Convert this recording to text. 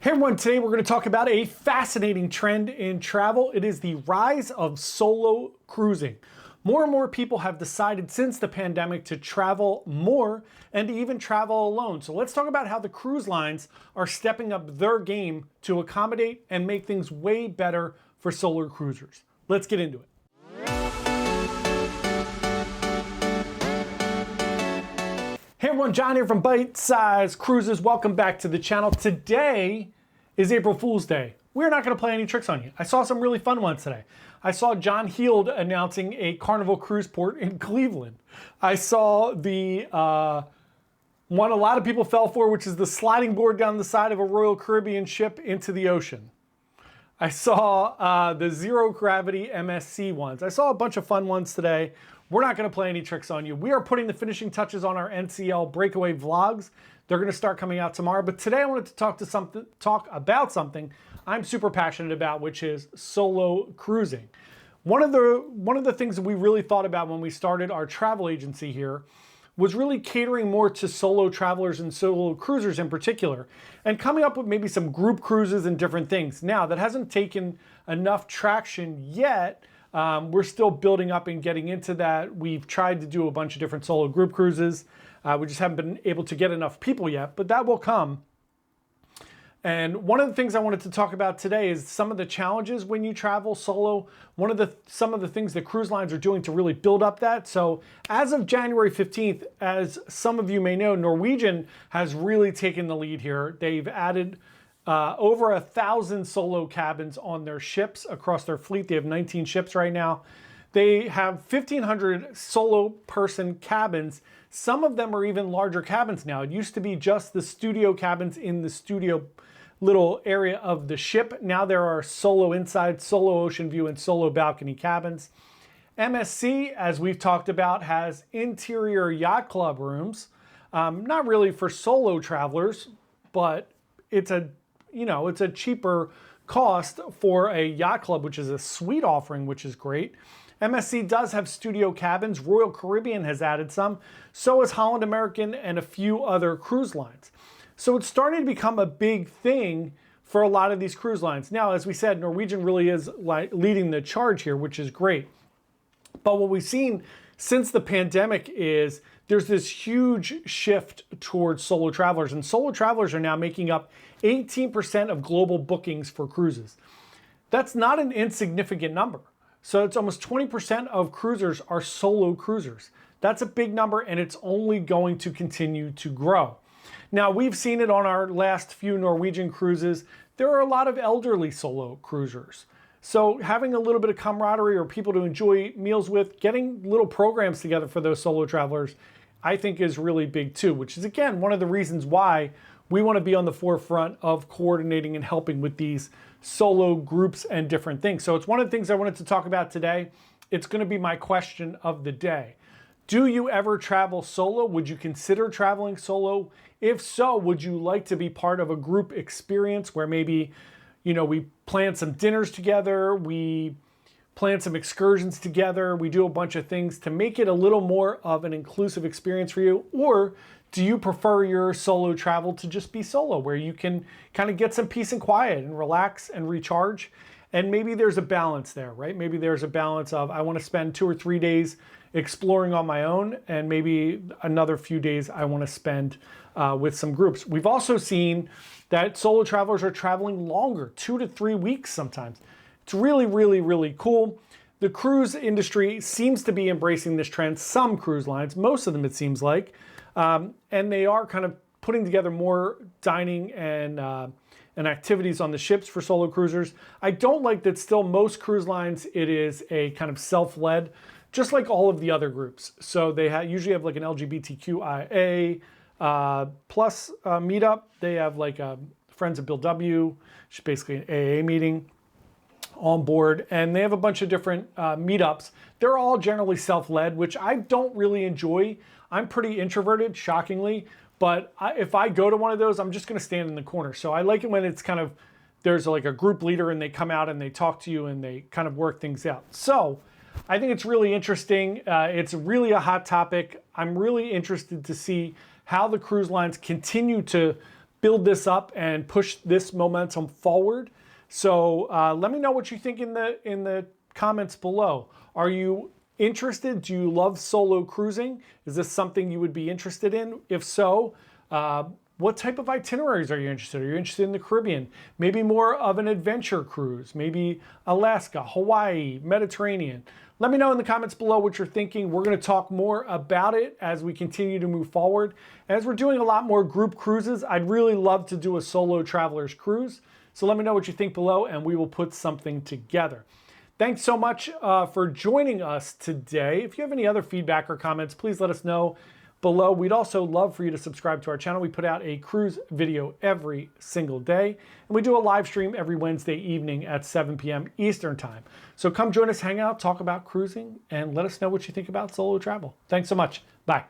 Hey everyone, today we're going to talk about a fascinating trend in travel. It is the rise of solo cruising. More and more people have decided since the pandemic to travel more and to even travel alone. So let's talk about how the cruise lines are stepping up their game to accommodate and make things way better for solo cruisers. Let's get into it. Hey everyone, John here from Bite Size Cruises. Welcome back to the channel. Today is April Fool's Day. We're not going to play any tricks on you. I saw some really fun ones today. I saw John Heald announcing a Carnival cruise port in Cleveland. I saw the one a lot of people fell for, which is the sliding board down the side of a Royal Caribbean ship into the ocean. I saw the zero gravity MSC ones. I saw a bunch of fun ones today. We're not going to play any tricks on you. We are putting the finishing touches on our NCL breakaway vlogs. They're going to start coming out tomorrow. But today I wanted to talk about something I'm super passionate about, which is solo cruising. One of the things that we really thought about when we started our travel agency here was really catering more to solo travelers and solo cruisers in particular, and coming up with maybe some group cruises and different things. Now, that hasn't taken enough traction yet. We're still building up and getting into that. We've tried to do a bunch of different solo group cruises. We just haven't been able to get enough people yet, but that will come. And one of the things I wanted to talk about today is some of the challenges when you travel solo. Some of the things that cruise lines are doing to really build up that. So as of January 15th, as some of you may know, Norwegian has really taken the lead here. They've added over 1,000 solo cabins on their ships across their fleet. They have 19 ships right now. They have 1,500 solo person cabins. Some of them are even larger cabins now. It used to be just the studio cabins in the studio little area of the ship. Now there are solo inside, solo ocean view, and solo balcony cabins. MSC, as we've talked about, has interior yacht club rooms. Not really for solo travelers, but it's a cheaper cost for a yacht club, which is a suite offering, which is great. MSC does have studio cabins. Royal Caribbean has added some. So has Holland American and a few other cruise lines. So it's starting to become a big thing for a lot of these cruise lines. Now, as we said, Norwegian really is leading the charge here, which is great. But what we've seen since the pandemic is there's this huge shift towards solo travelers, and solo travelers are now making up 18% of global bookings for cruises. That's not an insignificant number. So it's almost 20% of cruisers are solo cruisers. That's a big number, and it's only going to continue to grow. Now, we've seen it on our last few Norwegian cruises. There are a lot of elderly solo cruisers. So having a little bit of camaraderie or people to enjoy meals with, getting little programs together for those solo travelers, I think is really big too, which is, again, one of the reasons why we want to be on the forefront of coordinating and helping with these solo groups and different things. So it's one of the things I wanted to talk about today. It's going to be my question of the day. Do you ever travel solo? Would you consider traveling solo? If so, would you like to be part of a group experience where maybe, we plan some dinners together, we plan some excursions together, we do a bunch of things to make it a little more of an inclusive experience for you? Or do you prefer your solo travel to just be solo, where you can kind of get some peace and quiet and relax and recharge? And maybe there's a balance there, right? Maybe there's a balance of, I want to spend 2 or 3 days exploring on my own, and maybe another few days I want to spend with some groups. We've also seen that solo travelers are traveling longer, 2 to 3 weeks sometimes. It's really, really, really cool. The cruise industry seems to be embracing this trend. Some cruise lines, most of them it seems like, and they are kind of putting together more dining and activities on the ships for solo cruisers. I don't like that still most cruise lines, it is a kind of self-led, just like all of the other groups. So they usually have like an LGBTQIA plus meetup. They have like a Friends of Bill W, which is basically an AA meeting on board. And they have a bunch of different meetups. They're all generally self-led, which I don't really enjoy. I'm pretty introverted, shockingly. But if I go to one of those, I'm just going to stand in the corner. So I like it when it's kind of, there's like a group leader and they come out and they talk to you and they kind of work things out. So I think it's really interesting. It's really a hot topic. I'm really interested to see how the cruise lines continue to build this up and push this momentum forward. So let me know what you think in the comments below. Are you interested? Do you love solo cruising? Is this something you would be interested in? If so, what type of itineraries are you interested in? Are you interested in the Caribbean? Maybe more of an adventure cruise, maybe Alaska, Hawaii, Mediterranean. Let me know in the comments below what you're thinking. We're going to talk more about it as we continue to move forward. As we're doing a lot more group cruises, I'd really love to do a solo traveler's cruise. So let me know what you think below and we will put something together. Thanks so much for joining us today. If you have any other feedback or comments, please let us know below. We'd also love for you to subscribe to our channel. We put out a cruise video every single day, and we do a live stream every Wednesday evening at 7 p.m. Eastern Time. So come join us, hang out, talk about cruising, and let us know what you think about solo travel. Thanks so much. Bye.